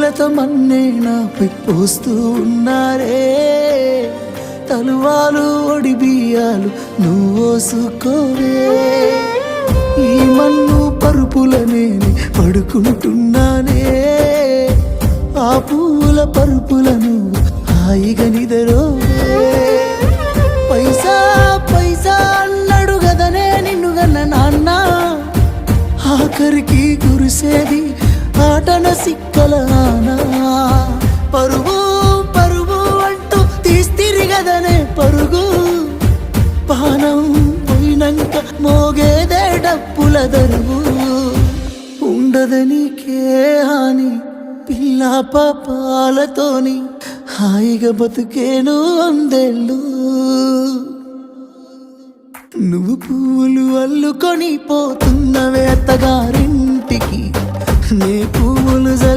పూలతో మన్నే నాపై పోస్తూ ఉన్నారే, తలువాలు ఒడి బియ్యాలు నువ్వోసుకోవే. ఈ మన్ను పరుపులనే పడుకుంటున్నానే, ఆ పూల పరుపులను హాయిగా నిదరోవే. పైసా పైసా అన్నాడు గదనే నిన్ను గన్న నాన్న, ఆఖరికి కురిసేది ఆటన సిక్కల ఆనా. పరువు పరువు అంటూ తీస్తిరి గదనే పరుగు, పానం పోయినంక మోగేదే డప్పుల దరువు. ఉండదనికే హాని పిల్ల పాపాలతోని, హాయిగా బతుకేను వందేళ్ళు. నువ్వు పూలు అల్లుకొని పోతున్నవే అత్తగారింటికి, నే పువ్వులు జల్లు